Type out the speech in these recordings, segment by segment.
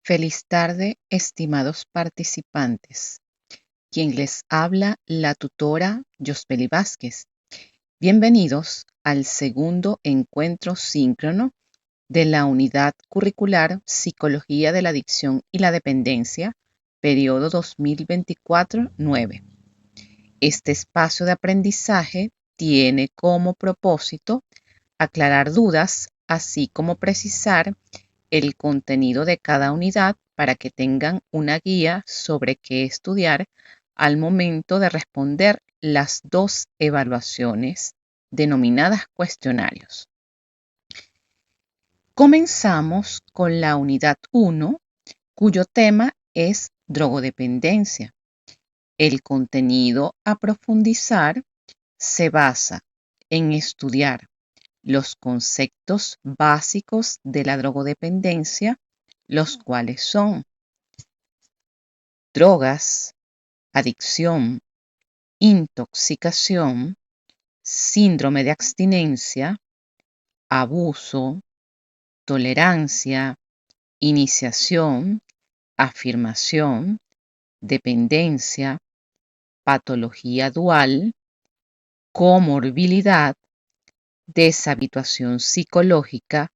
Feliz tarde, estimados participantes. Quien les habla, la tutora Yosbeli Vázquez. Bienvenidos al segundo encuentro síncrono de la unidad curricular Psicología de la Adicción y la Dependencia, periodo 2024-9. Este espacio de aprendizaje tiene como propósito aclarar dudas, así como precisar el contenido de cada unidad para que tengan una guía sobre qué estudiar al momento de responder las dos evaluaciones denominadas cuestionarios. Comenzamos con la unidad 1, cuyo tema es drogodependencia. El contenido a profundizar se basa en estudiar los conceptos básicos de la drogodependencia, los cuales son drogas, adicción, intoxicación, síndrome de abstinencia, abuso, tolerancia, iniciación, afirmación, dependencia, patología dual, comorbilidad, deshabituación psicológica,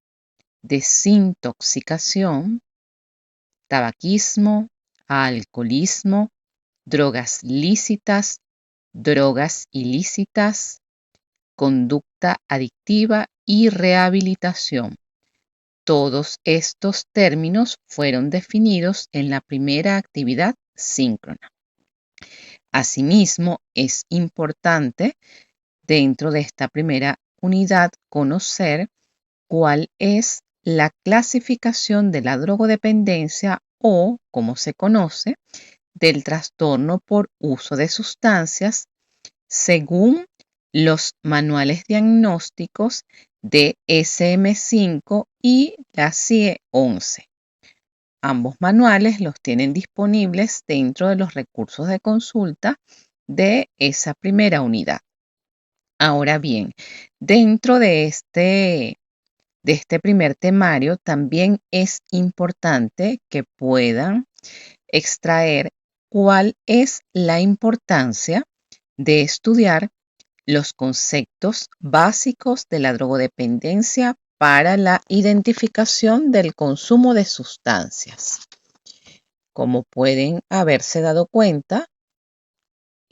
desintoxicación, tabaquismo, alcoholismo, drogas lícitas, drogas ilícitas, conducta adictiva y rehabilitación. Todos estos términos fueron definidos en la primera actividad síncrona. Asimismo, es importante dentro de esta primera unidad conocer cuál es la clasificación de la drogodependencia o, como se conoce, del trastorno por uso de sustancias según los manuales diagnósticos de DSM-5 y la CIE-11. Ambos manuales los tienen disponibles dentro de los recursos de consulta de esa primera unidad. Ahora bien, dentro de este primer temario también es importante que puedan extraer cuál es la importancia de estudiar los conceptos básicos de la drogodependencia para la identificación del consumo de sustancias. Como pueden haberse dado cuenta,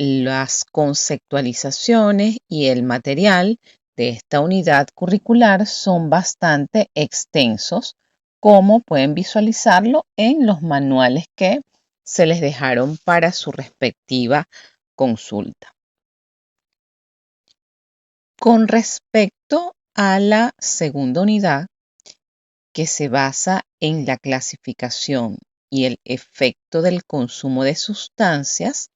las conceptualizaciones y el material de esta unidad curricular son bastante extensos, como pueden visualizarlo en los manuales que se les dejaron para su respectiva consulta. Con respecto a la segunda unidad, que se basa en la clasificación y el efecto del consumo de sustancias,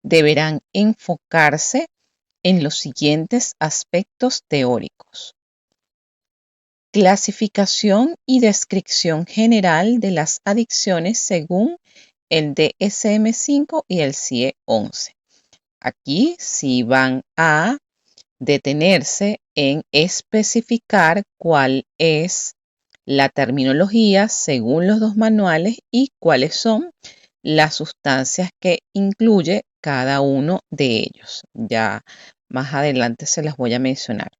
deberán enfocarse en los siguientes aspectos teóricos. Clasificación y descripción general de las adicciones según el DSM-5 y el CIE-11. Aquí sí van a detenerse en especificar cuál es la terminología según los dos manuales y cuáles son las sustancias que incluye cada uno de ellos. Ya más adelante se las voy a mencionar.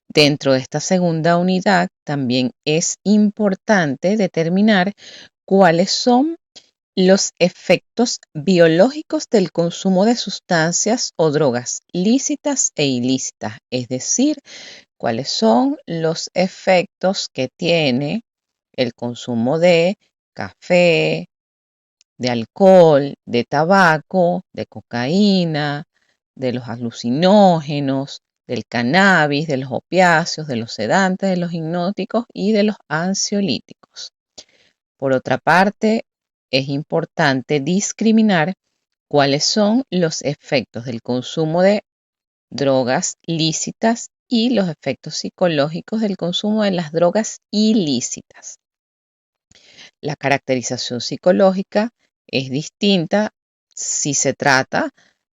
Dentro de esta segunda unidad también es importante determinar cuáles son los efectos biológicos del consumo de sustancias o drogas lícitas e ilícitas, es decir, cuáles son los efectos que tiene el consumo de café, de alcohol, de tabaco, de cocaína, de los alucinógenos, del cannabis, de los opiáceos, de los sedantes, de los hipnóticos y de los ansiolíticos. Por otra parte, es importante discriminar cuáles son los efectos del consumo de drogas lícitas y los efectos psicológicos del consumo de las drogas ilícitas. La caracterización psicológica es distinta si se trata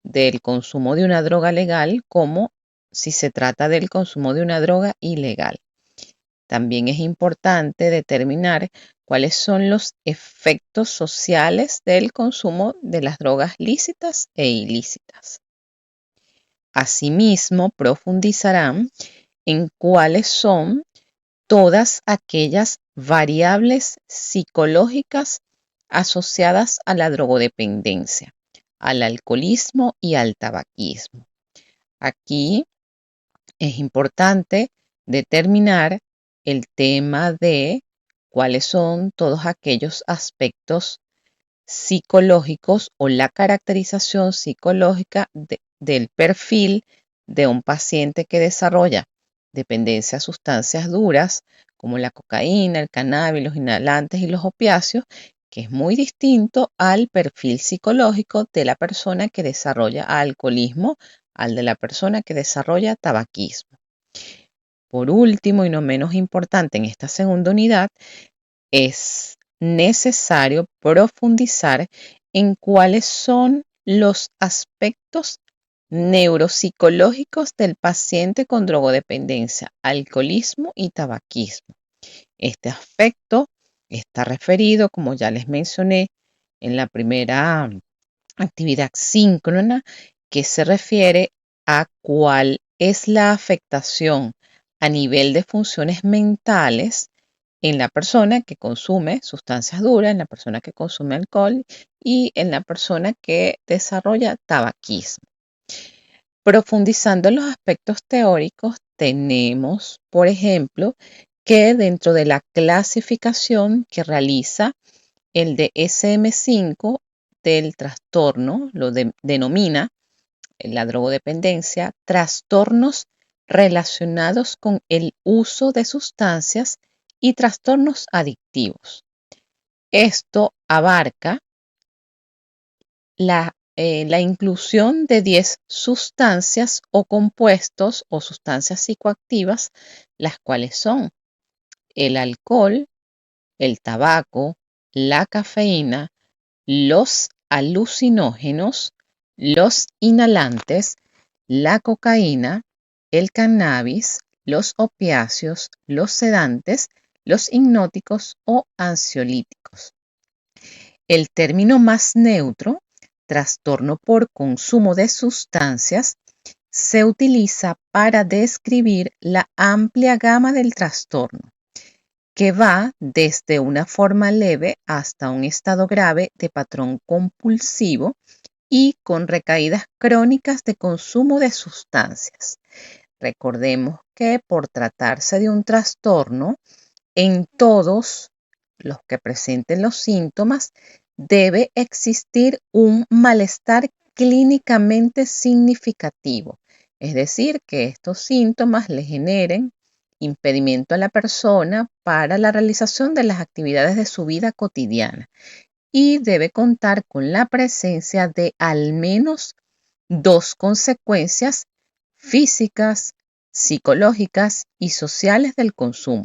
del consumo de una droga legal como si se trata del consumo de una droga ilegal. También es importante determinar cuáles son los efectos sociales del consumo de las drogas lícitas e ilícitas. Asimismo, profundizarán en cuáles son todas aquellas variables psicológicas asociadas a la drogodependencia, al alcoholismo y al tabaquismo. Aquí es importante determinar el tema de cuáles son todos aquellos aspectos psicológicos o la caracterización psicológica del perfil de un paciente que desarrolla dependencia a sustancias duras como la cocaína, el cannabis, los inhalantes y los opiáceos, que es muy distinto al perfil psicológico de la persona que desarrolla alcoholismo, al de la persona que desarrolla tabaquismo. Por último y no menos importante en esta segunda unidad, es necesario profundizar en cuáles son los aspectos neuropsicológicos del paciente con drogodependencia, alcoholismo y tabaquismo. Este aspecto está referido, como ya les mencioné, en la primera actividad síncrona, que se refiere a cuál es la afectación a nivel de funciones mentales en la persona que consume sustancias duras, en la persona que consume alcohol y en la persona que desarrolla tabaquismo. Profundizando en los aspectos teóricos, tenemos, por ejemplo, que dentro de la clasificación que realiza el DSM-5 del trastorno, lo denomina la drogodependencia, trastornos relacionados con el uso de sustancias y trastornos adictivos. Esto abarca la inclusión de 10 sustancias o compuestos o sustancias psicoactivas, las cuales son el alcohol, el tabaco, la cafeína, los alucinógenos, los inhalantes, la cocaína, el cannabis, los opiáceos, los sedantes, los hipnóticos o ansiolíticos. El término más neutro, trastorno por consumo de sustancias, se utiliza para describir la amplia gama del trastorno, que va desde una forma leve hasta un estado grave de patrón compulsivo y con recaídas crónicas de consumo de sustancias. Recordemos que por tratarse de un trastorno, en todos los que presenten los síntomas, debe existir un malestar clínicamente significativo, es decir, que estos síntomas le generen impedimento a la persona para la realización de las actividades de su vida cotidiana y debe contar con la presencia de al menos 2 consecuencias físicas, psicológicas y sociales del consumo.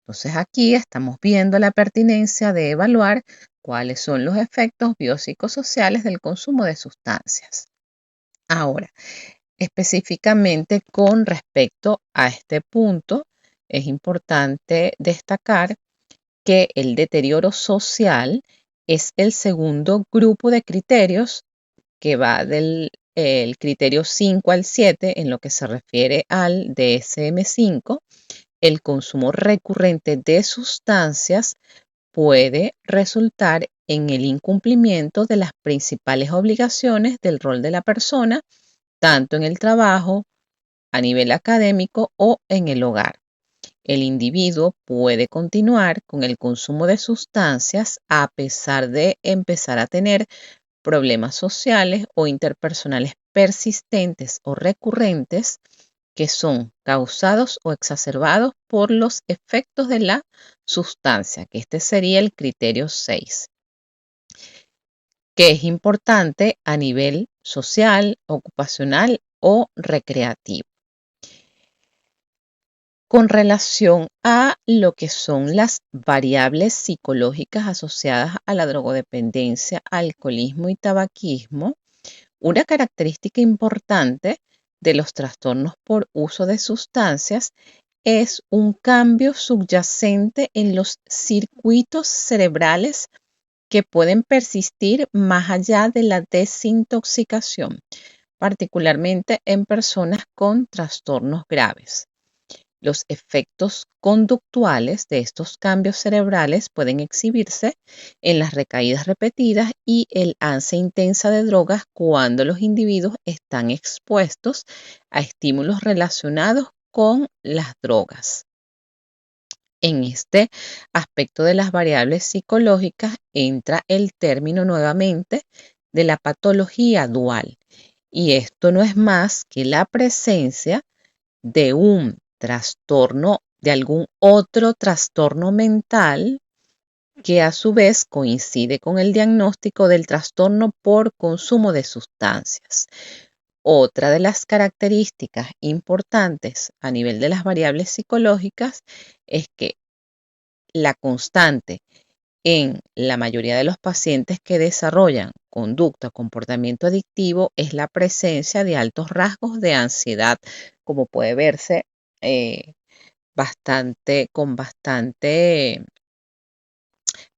Entonces aquí estamos viendo la pertinencia de evaluar cuáles son los efectos biopsicosociales del consumo de sustancias. Ahora, específicamente con respecto a este punto, es importante destacar que el deterioro social es el segundo grupo de criterios que va del criterio 5 al 7 en lo que se refiere al DSM-5. El consumo recurrente de sustancias puede resultar en el incumplimiento de las principales obligaciones del rol de la persona, tanto en el trabajo, a nivel académico o en el hogar. El individuo puede continuar con el consumo de sustancias a pesar de empezar a tener problemas sociales o interpersonales persistentes o recurrentes que son causados o exacerbados por los efectos de la sustancia, que este sería el criterio 6, que es importante a nivel social, ocupacional o recreativo. Con relación a lo que son las variables psicológicas asociadas a la drogodependencia, alcoholismo y tabaquismo, una característica importante de los trastornos por uso de sustancias es un cambio subyacente en los circuitos cerebrales que pueden persistir más allá de la desintoxicación, particularmente en personas con trastornos graves. Los efectos conductuales de estos cambios cerebrales pueden exhibirse en las recaídas repetidas y el ansia intensa de drogas cuando los individuos están expuestos a estímulos relacionados con las drogas. En este aspecto de las variables psicológicas entra el término nuevamente de la patología dual, y esto no es más que la presencia de un trastorno, de algún otro trastorno mental que a su vez coincide con el diagnóstico del trastorno por consumo de sustancias. Otra de las características importantes a nivel de las variables psicológicas es que la constante en la mayoría de los pacientes que desarrollan conducta o comportamiento adictivo es la presencia de altos rasgos de ansiedad, como puede verse con bastante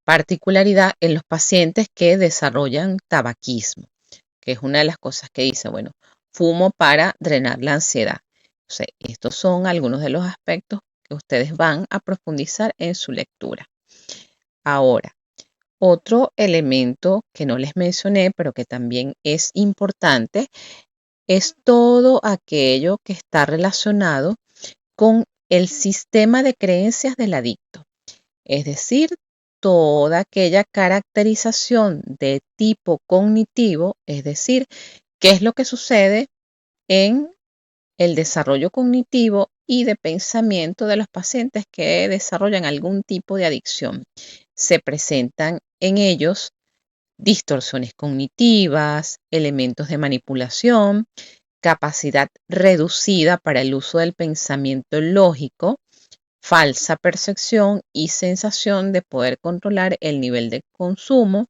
particularidad en los pacientes que desarrollan tabaquismo, que es una de las cosas que dice, bueno, fumo para drenar la ansiedad. O sea, estos son algunos de los aspectos que ustedes van a profundizar en su lectura. Ahora, otro elemento que no les mencioné, pero que también es importante, es todo aquello que está relacionado con el sistema de creencias del adicto, es decir, toda aquella caracterización de tipo cognitivo, es decir, qué es lo que sucede en el desarrollo cognitivo y de pensamiento de los pacientes que desarrollan algún tipo de adicción. Se presentan en ellos distorsiones cognitivas, elementos de manipulación, capacidad reducida para el uso del pensamiento lógico, falsa percepción y sensación de poder controlar el nivel de consumo,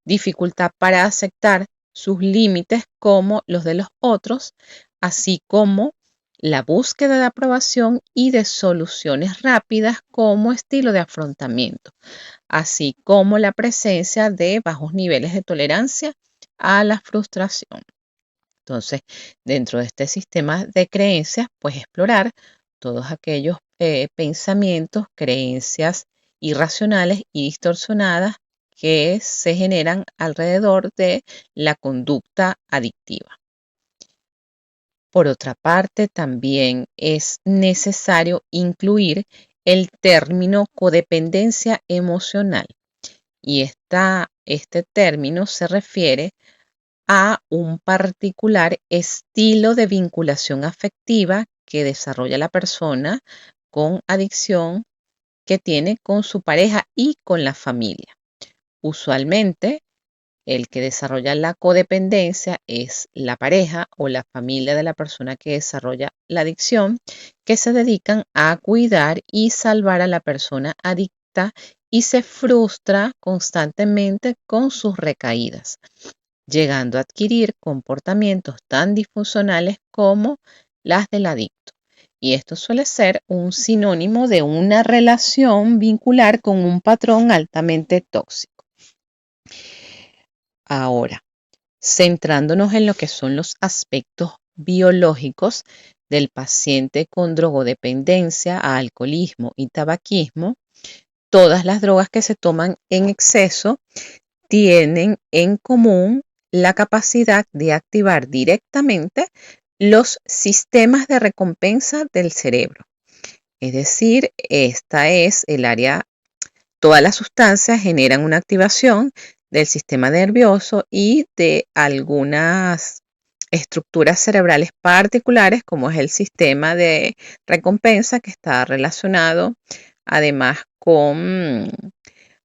dificultad para aceptar sus límites como los de los otros, así como la búsqueda de aprobación y de soluciones rápidas como estilo de afrontamiento, así como la presencia de bajos niveles de tolerancia a la frustración. Entonces, dentro de este sistema de creencias, pues explorar todos aquellos pensamientos, creencias irracionales y distorsionadas que se generan alrededor de la conducta adictiva. Por otra parte, también es necesario incluir el término codependencia emocional, y este término se refiere a un particular estilo de vinculación afectiva que desarrolla la persona con adicción que tiene con su pareja y con la familia. Usualmente, el que desarrolla la codependencia es la pareja o la familia de la persona que desarrolla la adicción, que se dedican a cuidar y salvar a la persona adicta y se frustra constantemente con sus recaídas, llegando a adquirir comportamientos tan disfuncionales como las del adicto. Y esto suele ser un sinónimo de una relación vincular con un patrón altamente tóxico. Ahora, centrándonos en lo que son los aspectos biológicos del paciente con drogodependencia, alcoholismo y tabaquismo, todas las drogas que se toman en exceso tienen en común la capacidad de activar directamente los sistemas de recompensa del cerebro. Es decir, esta es el área, todas las sustancias generan una activación del sistema nervioso y de algunas estructuras cerebrales particulares, como es el sistema de recompensa, que está relacionado además con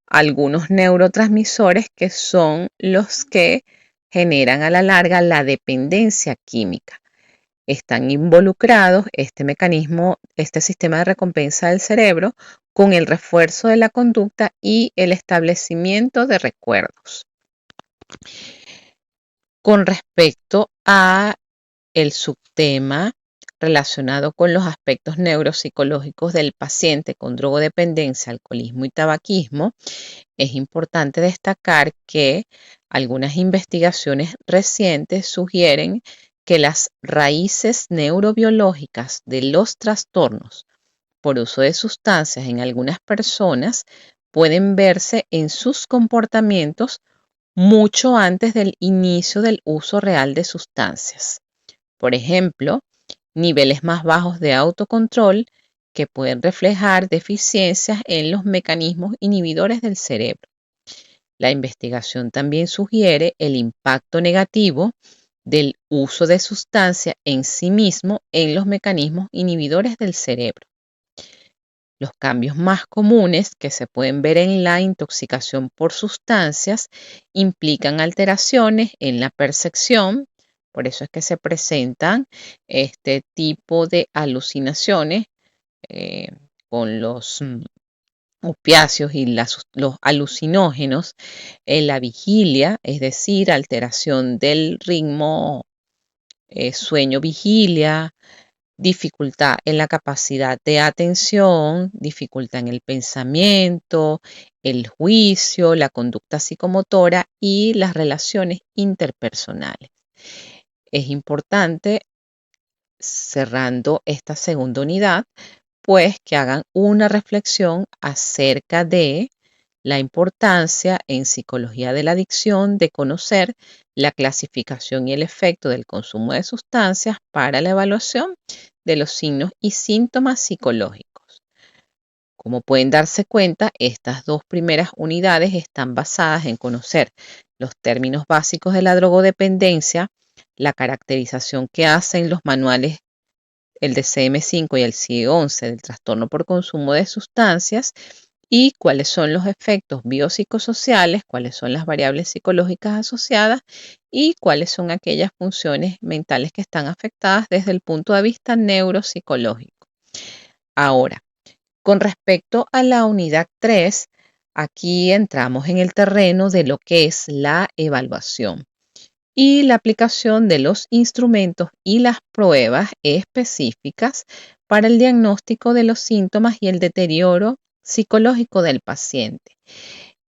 algunos neurotransmisores que son los que generan a la larga la dependencia química. Están involucrados este mecanismo, este sistema de recompensa del cerebro, con el refuerzo de la conducta y el establecimiento de recuerdos. Con respecto a el subtema relacionado con los aspectos neuropsicológicos del paciente con drogodependencia, alcoholismo y tabaquismo, es importante destacar que algunas investigaciones recientes sugieren que las raíces neurobiológicas de los trastornos por uso de sustancias en algunas personas pueden verse en sus comportamientos mucho antes del inicio del uso real de sustancias. Por ejemplo, niveles más bajos de autocontrol que pueden reflejar deficiencias en los mecanismos inhibidores del cerebro. La investigación también sugiere el impacto negativo del uso de sustancia en sí mismo en los mecanismos inhibidores del cerebro. Los cambios más comunes que se pueden ver en la intoxicación por sustancias implican alteraciones en la percepción, por eso es que se presentan este tipo de alucinaciones con los opiáceos y los alucinógenos en la vigilia, es decir, alteración del ritmo sueño-vigilia, dificultad en la capacidad de atención, dificultad en el pensamiento, el juicio, la conducta psicomotora y las relaciones interpersonales. Es importante, cerrando esta segunda unidad, pues que hagan una reflexión acerca de la importancia en psicología de la adicción de conocer la clasificación y el efecto del consumo de sustancias para la evaluación de los signos y síntomas psicológicos. Como pueden darse cuenta, estas dos primeras unidades están basadas en conocer los términos básicos de la drogodependencia, la caracterización que hacen los manuales, el DSM-5 y el CIE-11 del trastorno por consumo de sustancias, y cuáles son los efectos biopsicosociales, cuáles son las variables psicológicas asociadas y cuáles son aquellas funciones mentales que están afectadas desde el punto de vista neuropsicológico. Ahora, con respecto a la unidad 3, aquí entramos en el terreno de lo que es la evaluación y la aplicación de los instrumentos y las pruebas específicas para el diagnóstico de los síntomas y el deterioro psicológico del paciente.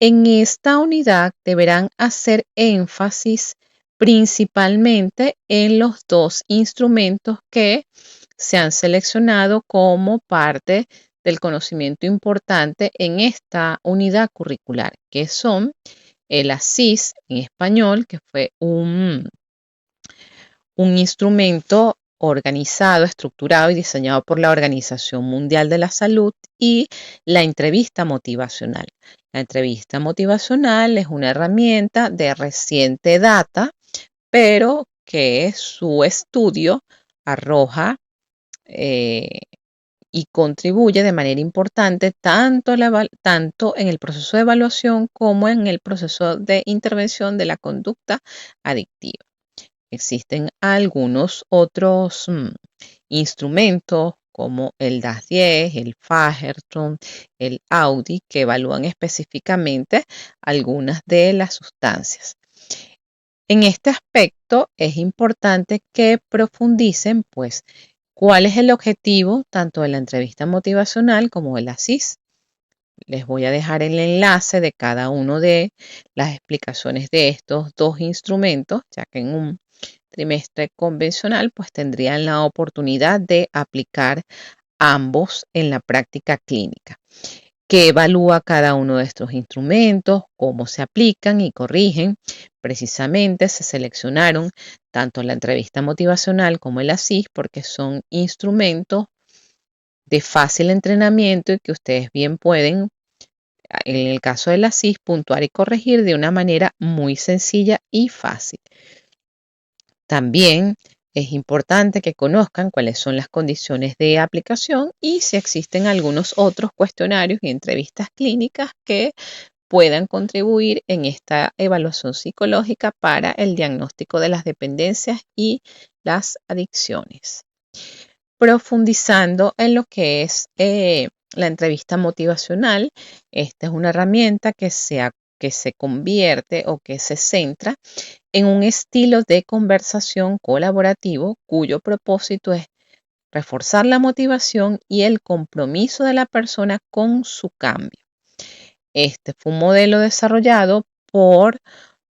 En esta unidad deberán hacer énfasis principalmente en los dos instrumentos que se han seleccionado como parte del conocimiento importante en esta unidad curricular, que son el ASIS en español, que fue un instrumento organizado, estructurado y diseñado por la Organización Mundial de la Salud, y la entrevista motivacional. La entrevista motivacional es una herramienta de reciente data, pero que su estudio arroja y contribuye de manera importante tanto en el proceso de evaluación como en el proceso de intervención de la conducta adictiva. Existen algunos otros instrumentos como el DAS-10, el Fagerström, el Audi, que evalúan específicamente algunas de las sustancias. En este aspecto es importante que profundicen, pues, cuál es el objetivo tanto de la entrevista motivacional como de la CIS. Les voy a dejar el enlace de cada uno de las explicaciones de estos dos instrumentos, ya que en un trimestre convencional pues tendrían la oportunidad de aplicar ambos en la práctica clínica. ¿Qué evalúa cada uno de estos instrumentos? ¿Cómo se aplican y corrigen? Precisamente se seleccionaron tanto la entrevista motivacional como el ASIS porque son instrumentos de fácil entrenamiento y que ustedes bien pueden, en el caso del ASIS, puntuar y corregir de una manera muy sencilla y fácil. También es importante que conozcan cuáles son las condiciones de aplicación y si existen algunos otros cuestionarios y entrevistas clínicas que puedan contribuir en esta evaluación psicológica para el diagnóstico de las dependencias y las adicciones. Profundizando en lo que es la entrevista motivacional, esta es una herramienta que se convierte o que se centra en un estilo de conversación colaborativo cuyo propósito es reforzar la motivación y el compromiso de la persona con su cambio. Este fue un modelo desarrollado por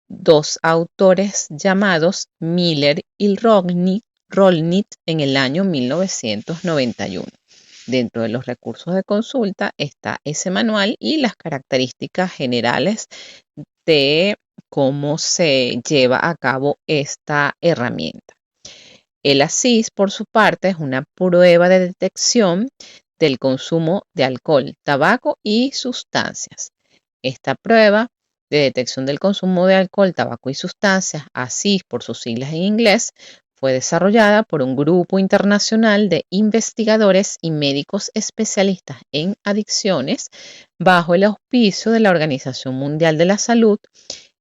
dos autores llamados Miller y Rollnit en el año 1991. Dentro de los recursos de consulta está ese manual y las características generales de cómo se lleva a cabo esta herramienta. El ASIS, por su parte, es una prueba de detección del consumo de alcohol, tabaco y sustancias. Esta prueba de detección del consumo de alcohol, tabaco y sustancias, ASIS por sus siglas en inglés, fue desarrollada por un grupo internacional de investigadores y médicos especialistas en adicciones bajo el auspicio de la Organización Mundial de la Salud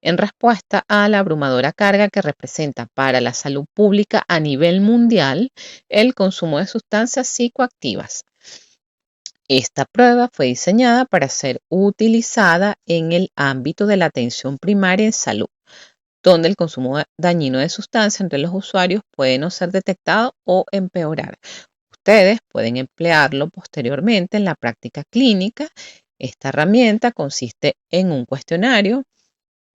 en respuesta a la abrumadora carga que representa para la salud pública a nivel mundial el consumo de sustancias psicoactivas. Esta prueba fue diseñada para ser utilizada en el ámbito de la atención primaria en salud, donde el consumo dañino de sustancias entre los usuarios puede no ser detectado o empeorar. Ustedes pueden emplearlo posteriormente en la práctica clínica. Esta herramienta consiste en un cuestionario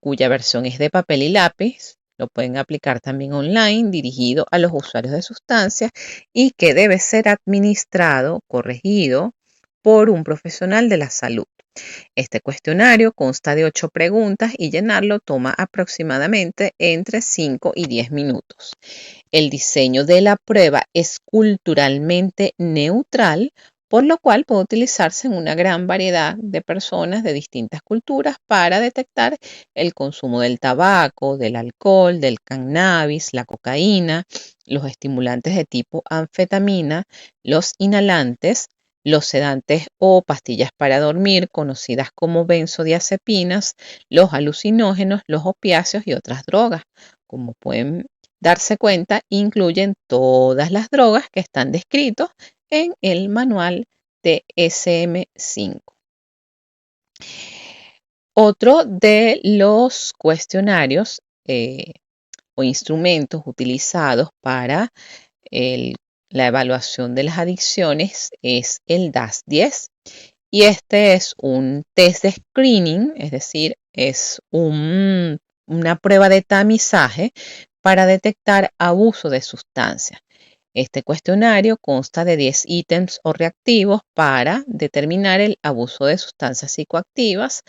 cuya versión es de papel y lápiz. Lo pueden aplicar también online, dirigido a los usuarios de sustancias y que debe ser administrado, corregido por un profesional de la salud. Este cuestionario consta de 8 preguntas y llenarlo toma aproximadamente entre 5 y 10 minutos. El diseño de la prueba es culturalmente neutral, por lo cual puede utilizarse en una gran variedad de personas de distintas culturas para detectar el consumo del tabaco, del alcohol, del cannabis, la cocaína, los estimulantes de tipo anfetamina, los inhalantes, los sedantes o pastillas para dormir, conocidas como benzodiazepinas, los alucinógenos, los opiáceos y otras drogas. Como pueden darse cuenta, incluyen todas las drogas que están descritos en el manual de SM5. Otro de los cuestionarios o instrumentos utilizados para la evaluación de las adicciones es el DAS-10 y este es un test de screening, es decir, es una prueba de tamizaje para detectar abuso de sustancias. Este cuestionario consta de 10 ítems o reactivos para determinar el abuso de sustancias psicoactivas.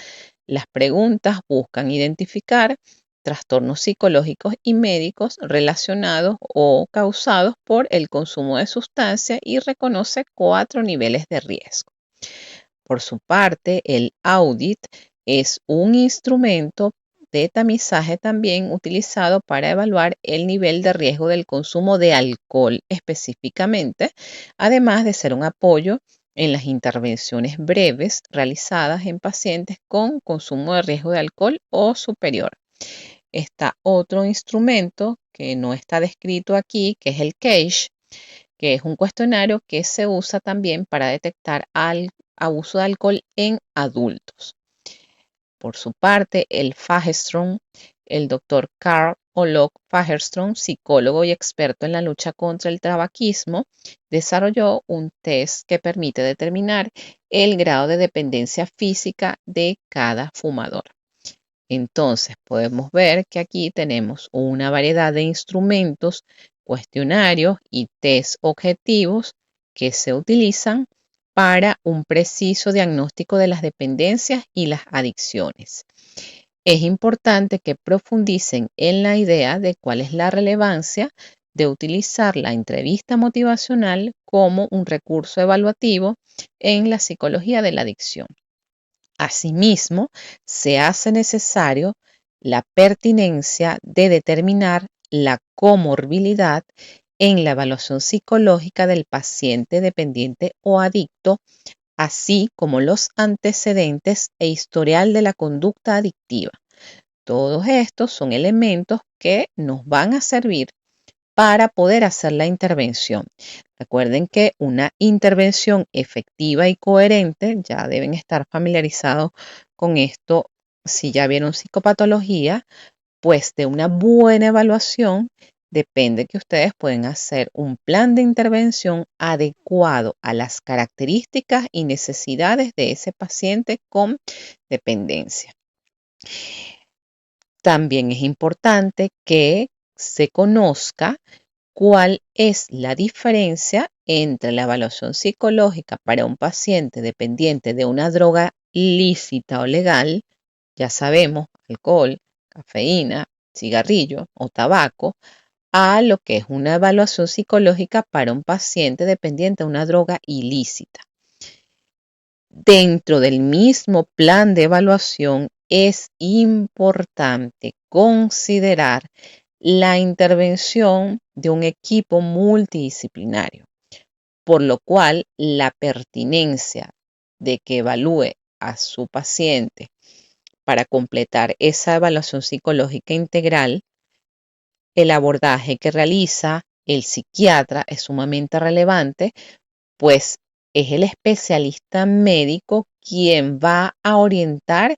Las preguntas buscan identificar trastornos psicológicos y médicos relacionados o causados por el consumo de sustancias y reconoce 4 niveles de riesgo. Por su parte, el audit es un instrumento de tamizaje también utilizado para evaluar el nivel de riesgo del consumo de alcohol específicamente, además de ser un apoyo en las intervenciones breves realizadas en pacientes con consumo de riesgo de alcohol o superior. Está otro instrumento que no está descrito aquí, que es el CAGE, que es un cuestionario que se usa también para detectar abuso de alcohol en adultos. Por su parte, el Fagerström, el doctor Carl Olof Fagerström, psicólogo y experto en la lucha contra el tabaquismo, desarrolló un test que permite determinar el grado de dependencia física de cada fumador. Entonces, podemos ver que aquí tenemos una variedad de instrumentos, cuestionarios y test objetivos que se utilizan para un preciso diagnóstico de las dependencias y las adicciones. Es importante que profundicen en la idea de cuál es la relevancia de utilizar la entrevista motivacional como un recurso evaluativo en la psicología de la adicción. Asimismo, se hace necesario la pertinencia de determinar la comorbilidad en la evaluación psicológica del paciente dependiente o adicto, así como los antecedentes e historial de la conducta adictiva. Todos estos son elementos que nos van a servir para poder hacer la intervención. Recuerden que una intervención efectiva y coherente, ya deben estar familiarizados con esto si ya vieron psicopatología, pues de una buena evaluación depende que ustedes pueden hacer un plan de intervención adecuado a las características y necesidades de ese paciente con dependencia. También es importante que se conozca cuál es la diferencia entre la evaluación psicológica para un paciente dependiente de una droga lícita o legal, ya sabemos, alcohol, cafeína, cigarrillo o tabaco, a lo que es una evaluación psicológica para un paciente dependiente de una droga ilícita. Dentro del mismo plan de evaluación es importante considerar la intervención de un equipo multidisciplinario, por lo cual la pertinencia de que evalúe a su paciente para completar esa evaluación psicológica integral, el abordaje que realiza el psiquiatra es sumamente relevante, pues es el especialista médico quien va a orientar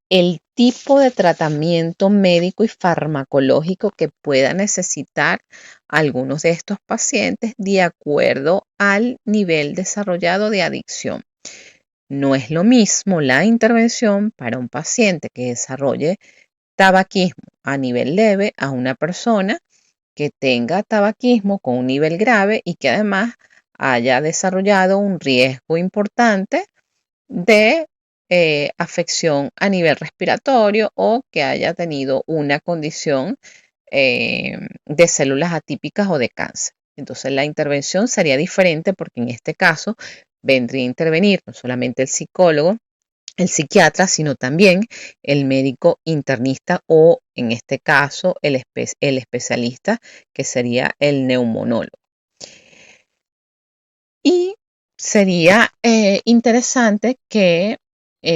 el tipo de tratamiento médico y farmacológico que pueda necesitar algunos de estos pacientes de acuerdo al nivel desarrollado de adicción. No es lo mismo la intervención para un paciente que desarrolle tabaquismo a nivel leve a una persona que tenga tabaquismo con un nivel grave y que además haya desarrollado un riesgo importante de afección a nivel respiratorio o que haya tenido una condición de células atípicas o de cáncer. Entonces la intervención sería diferente porque en este caso vendría a intervenir no solamente el psicólogo, el psiquiatra, sino también el médico internista o en este caso el especialista que sería el neumonólogo. Y sería interesante que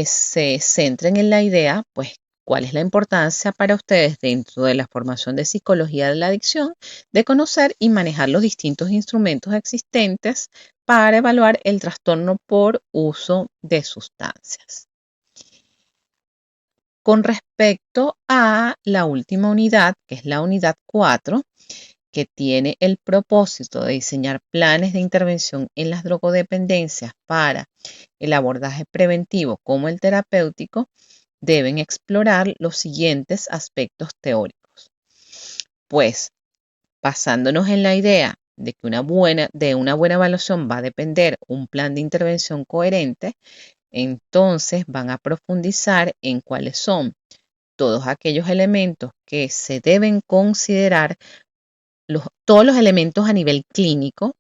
se centren en la idea, pues, cuál es la importancia para ustedes dentro de la formación de psicología de la adicción, de conocer y manejar los distintos instrumentos existentes para evaluar el trastorno por uso de sustancias. Con respecto a la última unidad, que es la unidad 4, que tiene el propósito de diseñar planes de intervención en las drogodependencias para el abordaje preventivo como el terapéutico, deben explorar los siguientes aspectos teóricos. Pues, basándonos en la idea de que una buena evaluación va a depender un plan de intervención coherente, entonces van a profundizar en cuáles son todos aquellos elementos que se deben considerar, todos los elementos a nivel clínico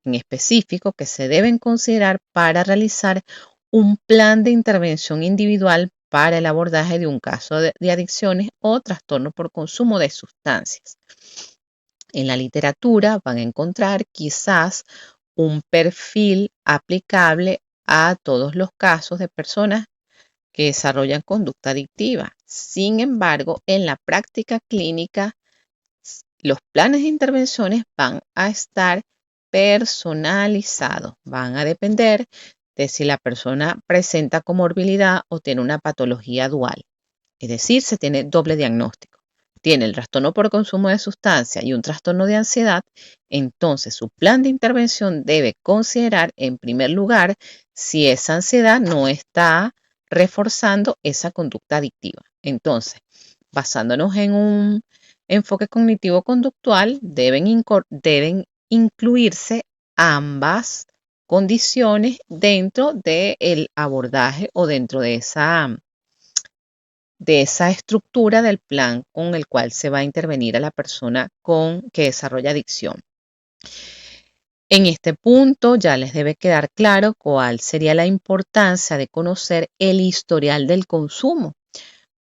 en específico que se deben considerar para realizar un plan de intervención individual para el abordaje de un caso de adicciones o trastorno por consumo de sustancias. En la literatura van a encontrar quizás un perfil aplicable a todos los casos de personas que desarrollan conducta adictiva. Sin embargo, en la práctica clínica, los planes de intervenciones van a estar personalizados, van a depender de si la persona presenta comorbilidad o tiene una patología dual. Es decir, se tiene doble diagnóstico. Tiene el trastorno por consumo de sustancia y un trastorno de ansiedad, entonces su plan de intervención debe considerar en primer lugar si esa ansiedad no está reforzando esa conducta adictiva. Entonces, basándonos en un enfoque cognitivo-conductual, deben incluirse ambas condiciones dentro del abordaje o dentro de esa estructura del plan con el cual se va a intervenir a la persona que desarrolla adicción. En este punto ya les debe quedar claro cuál sería la importancia de conocer el historial del consumo.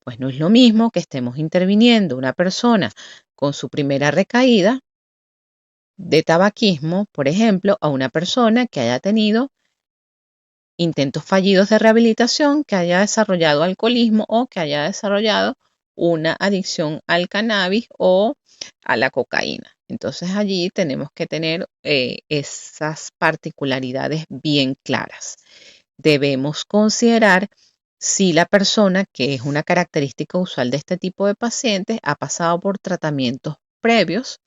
Pues no es lo mismo que estemos interviniendo una persona con su primera recaída de tabaquismo, por ejemplo, a una persona que haya tenido intentos fallidos de rehabilitación, que haya desarrollado alcoholismo o que haya desarrollado una adicción al cannabis o a la cocaína. Entonces allí tenemos que tener esas particularidades bien claras. Debemos considerar si la persona, que es una característica usual de este tipo de pacientes, ha pasado por tratamientos previos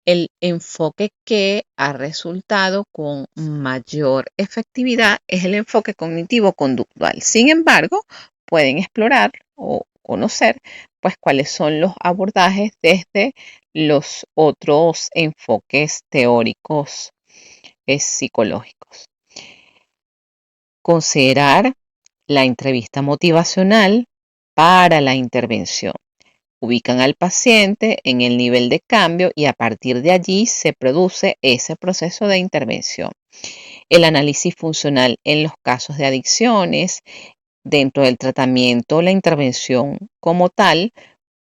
el enfoque que ha resultado con mayor efectividad es el enfoque cognitivo-conductual. Sin embargo, pueden explorar o conocer pues cuáles son los abordajes desde los otros enfoques teóricos psicológicos. Considerar la entrevista motivacional para la intervención. Ubican al paciente en el nivel de cambio y a partir de allí se produce ese proceso de intervención. El análisis funcional en los casos de adicciones, dentro del tratamiento, la intervención como tal,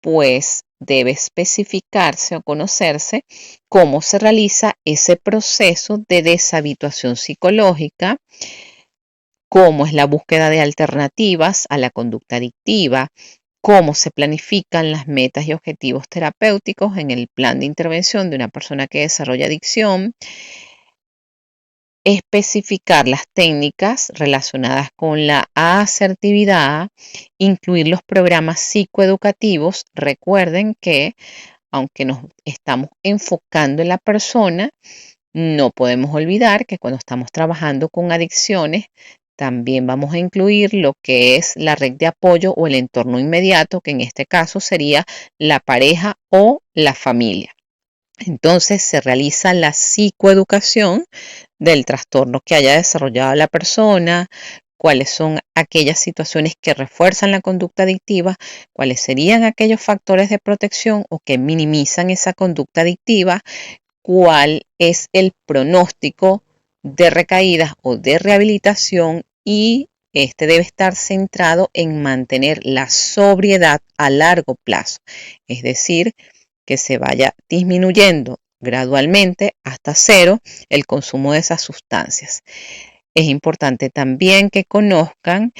pues debe especificarse o conocerse cómo se realiza ese proceso de deshabituación psicológica, cómo es la búsqueda de alternativas a la conducta adictiva, cómo se planifican las metas y objetivos terapéuticos en el plan de intervención de una persona que desarrolla adicción, especificar las técnicas relacionadas con la asertividad, incluir los programas psicoeducativos. Recuerden que aunque nos estamos enfocando en la persona, no podemos olvidar que cuando estamos trabajando con adicciones, también vamos a incluir lo que es la red de apoyo o el entorno inmediato, que en este caso sería la pareja o la familia. Entonces se realiza la psicoeducación del trastorno que haya desarrollado la persona, cuáles son aquellas situaciones que refuerzan la conducta adictiva, cuáles serían aquellos factores de protección o que minimizan esa conducta adictiva, cuál es el pronóstico de recaídas o de rehabilitación y este debe estar centrado en mantener la sobriedad a largo plazo, es decir, que se vaya disminuyendo gradualmente hasta cero el consumo de esas sustancias. Es importante también que conozcan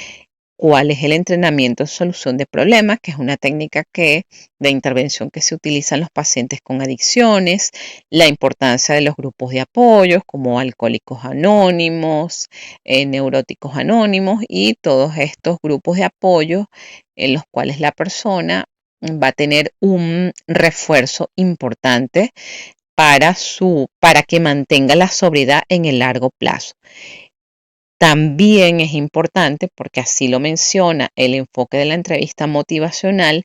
cuál es el entrenamiento en solución de problemas, que es una técnica de intervención que se utiliza en los pacientes con adicciones, la importancia de los grupos de apoyo como Alcohólicos Anónimos, Neuróticos Anónimos y todos estos grupos de apoyo en los cuales la persona va a tener un refuerzo importante para que mantenga la sobriedad en el largo plazo. También es importante, porque así lo menciona el enfoque de la entrevista motivacional,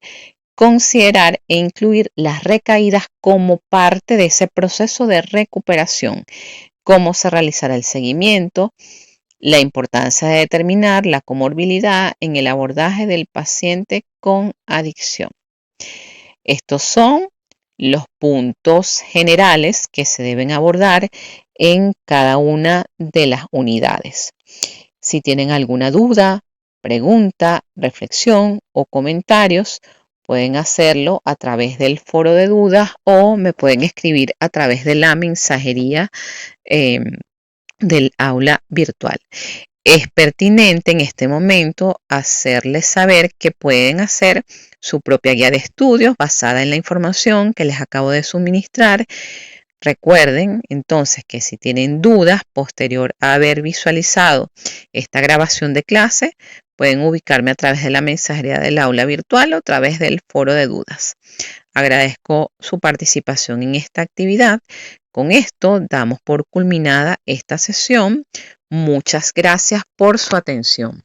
considerar e incluir las recaídas como parte de ese proceso de recuperación, cómo se realizará el seguimiento, la importancia de determinar la comorbilidad en el abordaje del paciente con adicción. Estos son los puntos generales que se deben abordar en cada una de las unidades. Si tienen alguna duda, pregunta, reflexión o comentarios, pueden hacerlo a través del foro de dudas o me pueden escribir a través de la mensajería del aula virtual. Es pertinente en este momento hacerles saber que pueden hacer su propia guía de estudios basada en la información que les acabo de suministrar. Recuerden entonces que si tienen dudas posterior a haber visualizado esta grabación de clase, pueden ubicarme a través de la mensajería del aula virtual o a través del foro de dudas. Agradezco su participación en esta actividad. Con esto damos por culminada esta sesión. Muchas gracias por su atención.